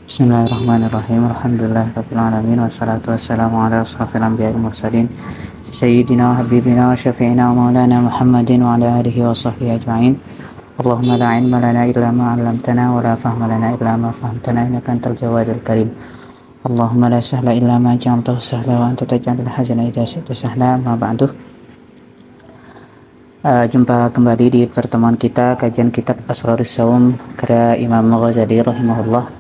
Bismillahirrahmanirrahim. Alhamdulillahirabbil alamin wassalatu wassalamu ala asrofil anbiya'i wal mursalin sayyidina wa habibina wa syafi'ina wa maulana Muhammadin wa ala alihi wa sahbihi ajma'in. Allahumma la ilma lana illa ma 'allamtana wa la fahma lana illa ma fahamtana innaka antal jawadul karim. Allahumma la sahla illa ma ja'altahu sahla wa anta taj'alul hazana idza syi'ta sahla. Ma ba'du. Jumpa kembali di pertemuan kita kajian kitab Asrarus Shaum karya Imam Ghazali rahimahullah.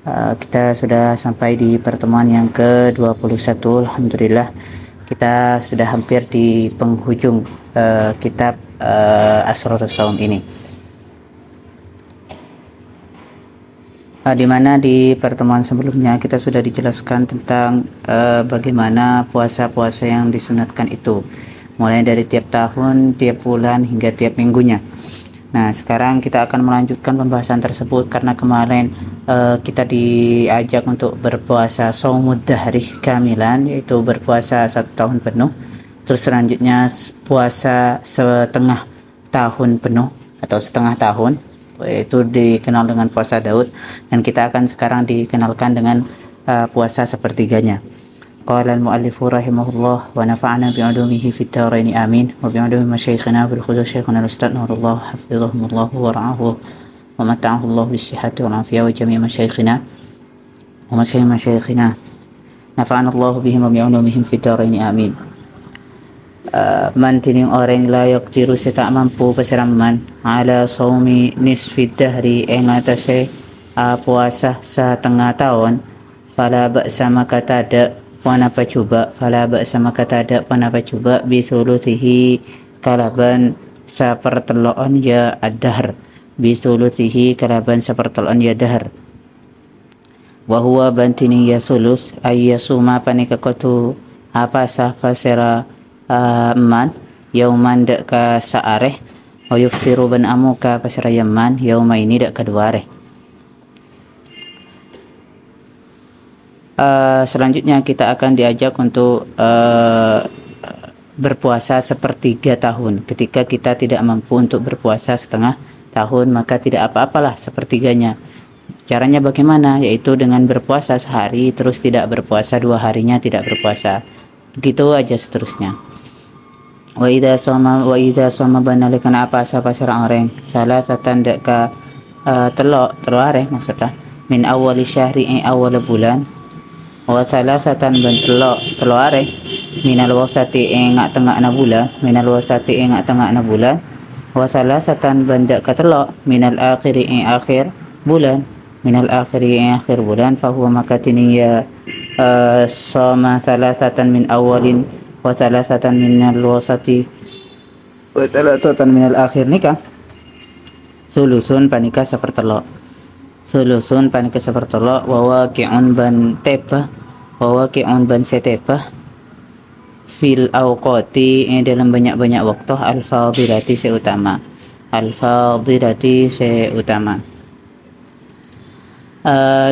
Kita sudah sampai di pertemuan yang ke-21. Alhamdulillah kita sudah hampir di penghujung kitab Asrarus Shaum ini, di mana di pertemuan sebelumnya kita sudah dijelaskan tentang bagaimana puasa-puasa yang disunatkan itu, mulai dari tiap tahun, tiap bulan, hingga tiap minggunya. Nah, sekarang kita akan melanjutkan pembahasan tersebut karena kemarin kita diajak untuk berpuasa shaumud dahri kamilan, yaitu berpuasa 1 tahun penuh. Terus selanjutnya puasa setengah tahun penuh atau setengah tahun, itu dikenal dengan puasa Daud, dan kita akan sekarang dikenalkan dengan puasa sepertiganya. Qala al-mu'allifu rahimahullah wa nafa'ana bi'ulumihi fid dharain amin wa bi'ulumi masyayikhina bil khusus syekhuna al-ustadz Nurullah hafizahumullah wa ra'ahu wa mata'ahu Allah bis sihhati wal afiyah wa jami' masyayikhina wa masyayikhina nafa'ana Allah bihim wa bi'ulumihim fid dharain amin. Man tining orang la yaqdiru seta mampu pasiraman ala shaumi nisfid dahri ing atase puasa setengah tahun, fala ba'sa maka tada panapa cuba bisulutihi kalaban saperteloon ya ad-dahr, bisulutihi kalaban saperteloon ya dahr, wa huwa bantini ya sulus ayyasuma panika kotu apa sah fasera man yauman dak ka saareh wa yuftiru ban amuka fasera yaman yauma ini dak kaduareh. Selanjutnya kita akan diajak untuk berpuasa sepertiga tahun. Ketika kita tidak mampu untuk berpuasa setengah tahun, maka tidak apa-apalah sepertiganya. Caranya bagaimana? Yaitu dengan berpuasa sehari, terus tidak berpuasa 2 harinya tidak berpuasa. Begitu aja seterusnya. Wa idza sama banalikan apa pasara orang salah satan dak ka telok areh maksudnya min awali syahri awal bulan wa salasatan ban telo are minal wasati ing tengahna bulan wa salasatan ban dak katelo minal akhiri ing akhir bulan fa huwa makatini ya sama salasatan min awalin wa salasatan minal wasati wa salasatan minal akhir nikah sulusun panika sapertelo wa waqi'un ban setepah fil awqati dalam banyak-banyak waktu al-fadilati seutama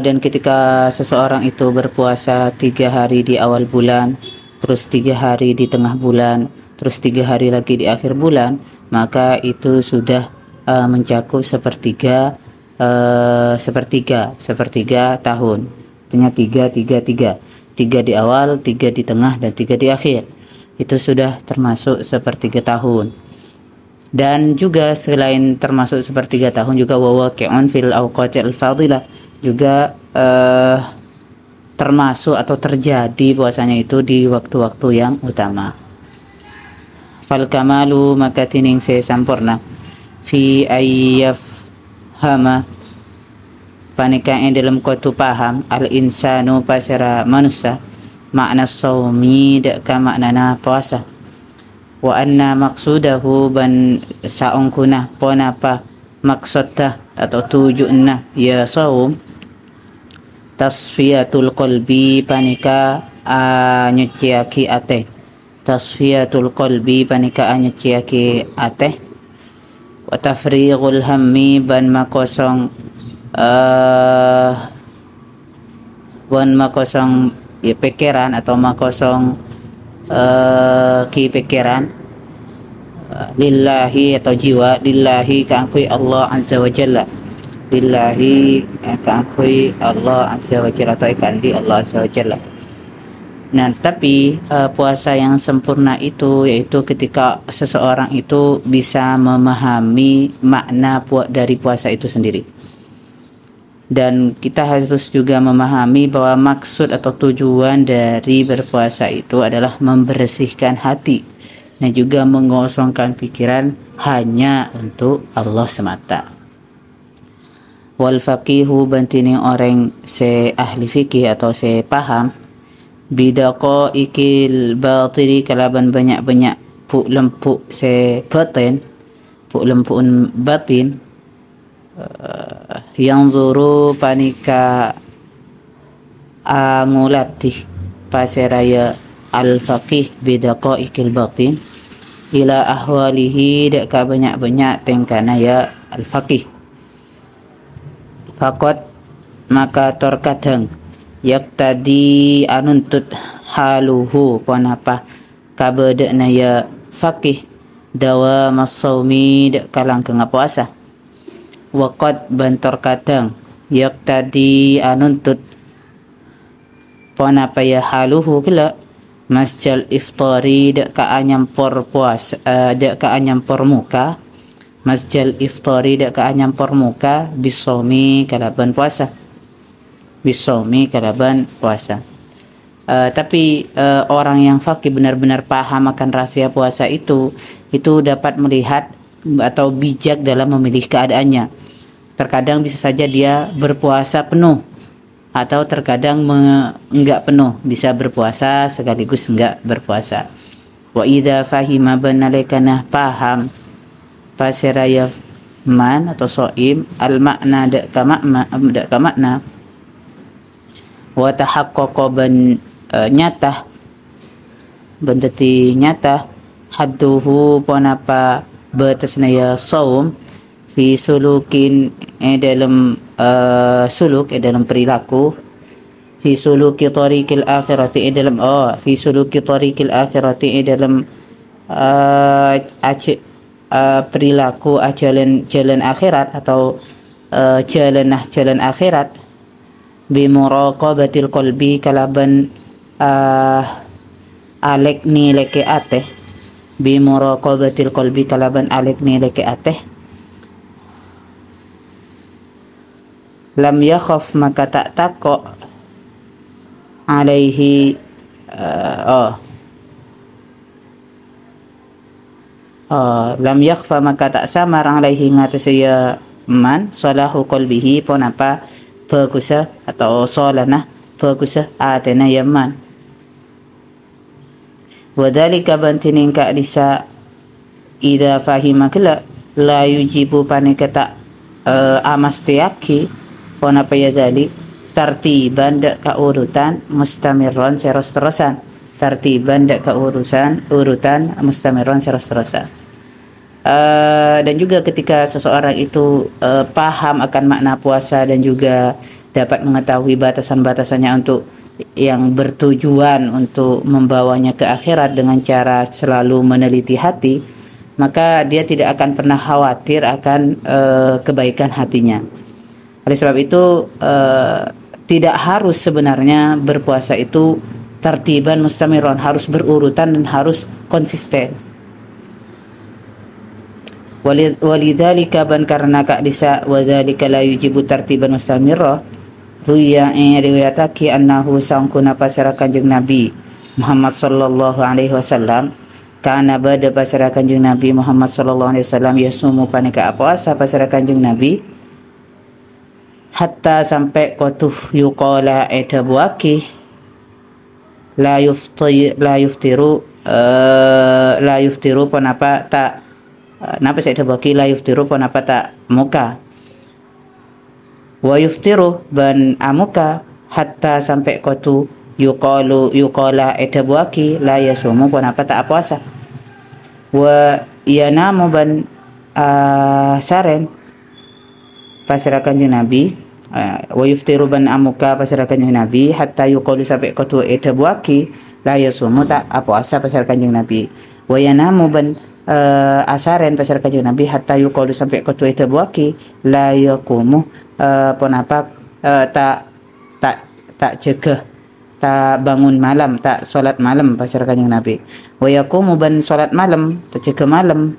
dan ketika seseorang itu berpuasa 3 hari di awal bulan, terus 3 hari di tengah bulan, terus 3 hari lagi di akhir bulan, maka itu sudah mencakup sepertiga tahun. Artinya 3 di awal, 3 di tengah, dan 3 di akhir. Itu sudah termasuk sepertiga tahun. Dan juga selain termasuk sepertiga tahun, juga wawaqi'un fil awqatil fadilah, juga termasuk atau terjadi puasanya itu di waktu-waktu yang utama. Fal kamalu maka tining se sampurna fi ayyaf hama panika yang dalam kutu paham al insanu pasara manusia makna saumi dak ka maknana puasa, wa anna maqsudahu ban saungkuna ponapa maksudnya atau tujuannya ya saum tasfiyatul qalbi panika nyuciaki ate wa tafrighul hammi ban makosong ya pikiran atau makosong pikiran lillahi atau jiwa lillahi kangkui Allah azza wa jalla lillahi ta'akui Allah azza wa jalla atau ikan di Allah azza wa jalla. Nah, tapi puasa yang sempurna itu yaitu ketika seseorang itu bisa memahami makna dari puasa itu sendiri. Dan kita harus juga memahami bahwa maksud atau tujuan dari berpuasa itu adalah membersihkan hati dan juga mengosongkan pikiran hanya untuk Allah semata. Wal faqihu bantini orang se ahli fikih atau se paham bidaqo ikil batiri kalaban banyak-banyak puk lempuk se batin, puk lempun batin, yang zuru panika angulati pasiraya al-faqih bidaqo ikil batin ila ahwalihi dak ka banyak-banyak tengkana ya al-faqih fakot maka terkadang yak tadi anuntut haluhu ponapa kabedena ya faqih dawa masaumi dak kalang ke puasa waqad bantor kadang yak tadi anuntut ponapa ya haluhu kala masjal iftari dak ka anyampor puasa dak ka anyampor muka masjal iftari dak ka anyampor muka bisomi kalaban puasa bisomi kalaban puasa. Tapi orang yang faqih benar-benar paham akan rahasia puasa itu dapat melihat atau bijak dalam memilih keadaannya. Terkadang bisa saja dia berpuasa penuh atau terkadang enggak penuh, bisa berpuasa sekaligus enggak berpuasa. Wa idza fahima banalekana paham pasiraya man atau soim al makna dak ka makna wa tahaqqaqa ban nyata benteti nyata hadduhu ponapa batasna ya saum fi sulukin dalam suluk dalam perilaku fi suluki tariqil akhirati dalam fi suluki tariqil akhirati dalam perilaku jalan akhirat atau jalan akhirat bi muraqabatil qalbi kalaban alek ni leke ateh bi muraqabatil qalbi kalaban alek ni leke ateh lam yakhaf maka tak takok alaihi lam yakhfa maka tak samar alaihi ngatasaya man salahu qalbihi ponapa bagusa atau solana bagusa atena yaman wadhalika bantinin ka disa ida fahima kala la yujibu panikata amastiaki ponapa ya dali tartiban dak ka urutan mustamirron seros-terosan tartiban dak ka urutan mustamirron seros-terosan. Dan juga ketika seseorang itu paham akan makna puasa dan juga dapat mengetahui batasan-batasannya untuk yang bertujuan untuk membawanya ke akhirat dengan cara selalu meneliti hati, maka dia tidak akan pernah khawatir akan kebaikan hatinya. Oleh sebab itu tidak harus sebenarnya berpuasa itu tartiban mustamiron, harus berurutan dan harus konsisten. Walidzalika ban karena kak disa wadzalika la yujibu tartiban mustamirra ruya riwayataki annahu sangkuna pasara kanjeng Nabi Muhammad sallallahu alaihi wasallam kana bada pasara kanjeng Nabi Muhammad sallallahu alaihi wasallam yasumu panika puasa pasara kanjeng Nabi hatta sampai qatuh yuqala edabuaki la yuftiru panapa tak napa saya bagi la yuftiru ponapa tak muka wa yuftiru ban amuka hatta sampai kotu yuqala edabuaki la yasumu ponapa tak puasa wa yanamu ban saren pasirakan Nabi wa yuftiru ban amuka pasirakan Nabi hatta yuqalu sampai kotu edabuaki la yasumu tak puasa pasirakan Nabi wa yanamu ban asaren pasal kanjeng Nabi hatta yuqalu sampai katu itu buaki la yaqumu penapa tak tak tak cegah tak bangun malam, tak solat malam pasal kanjeng Nabi. Wa yaqumu ban solat malam, tak cegah malam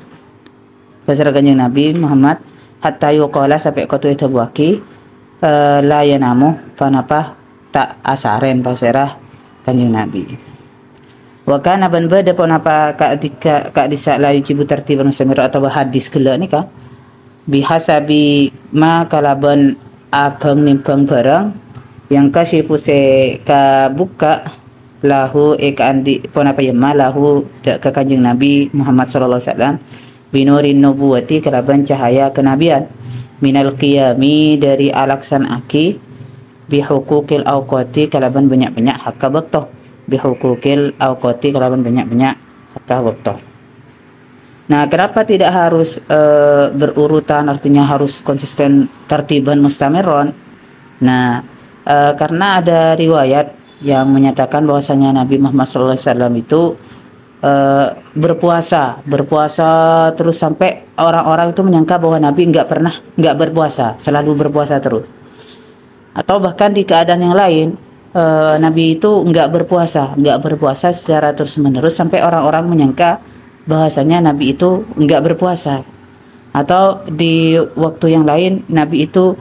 pasal kanjeng Nabi Muhammad hatta yuqala sampai katu itu buaki la yanamu penapa tak asaren pasal kanjeng Nabi. Wa kana ban bada pun apa kak disa la yujibu tartiban samira atau hadis kala ni ka bihasabi ma kalaban abang nimpang barang yang kasyifu se ka buka lahu ka andi pun apa ya malahu ke kanjeng Nabi Muhammad sallallahu alaihi wasallam binurin nubuwati kalaban cahaya kenabian minal qiyami dari alaksan aki bihukukil awqati kalaban banyak-banyak hak waktu bihukukil awqati kalaban banyak-banyak hak waktu. Nah, kenapa tidak harus berurutan, artinya harus konsisten tertiban mustamirron? Nah, karena ada riwayat yang menyatakan bahwasanya Nabi Muhammad SAW itu berpuasa terus sampai orang-orang itu menyangka bahwa Nabi nggak berpuasa, selalu berpuasa terus. Atau bahkan di keadaan yang lain Nabi itu nggak berpuasa secara terus-menerus sampai orang-orang menyangka bahasanya Nabi itu nggak berpuasa. Atau di waktu yang lain Nabi itu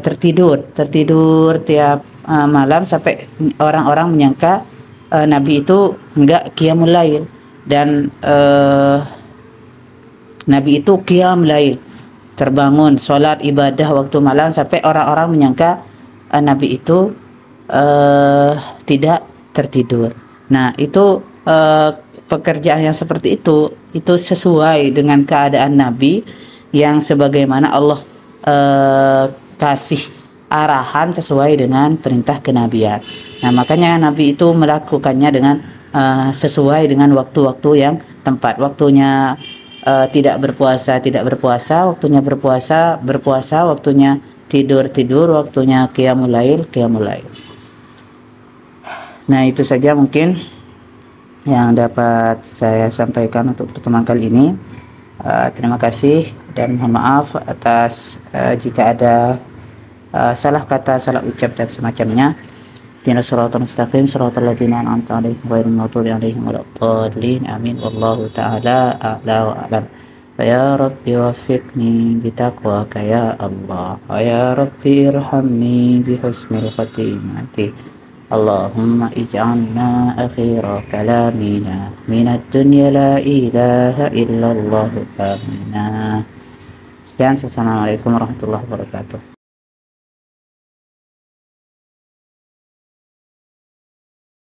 tertidur tiap malam sampai orang-orang menyangka Nabi itu nggak qiyamul lail dan Nabi itu qiyam lail, terbangun sholat ibadah waktu malam sampai orang-orang menyangka Nabi itu tidak tertidur. Nah, itu pekerjaan yang seperti itu sesuai dengan keadaan Nabi yang sebagaimana Allah kasih arahan sesuai dengan perintah kenabian. Nah, makanya Nabi itu melakukannya dengan sesuai dengan waktu-waktu yang tempat. Waktunya tidak berpuasa, waktunya berpuasa, waktunya tidur, waktunya qiyamul lail. Nah, itu saja mungkin yang dapat saya sampaikan untuk pertemuan kali ini. Terima kasih dan mohon maaf atas jika ada salah kata, salah ucap dan semacamnya. Ihdinas siratal mustaqim siratal ladzina an'amta 'alaihim ghairil maghdubi 'alaihim waladdallin. Amin. Wallahu ta'ala a'la wa a'lam. Ya Rabbi wafiqni bitaqwaka ya Allah. Ya Rabbi irhamni bihusnil khatimati. Allahumma ij'alna akhira kalamina minad dunya la ilaha illallah. Amin. Sekian, assalamualaikum warahmatullahi wabarakatuh.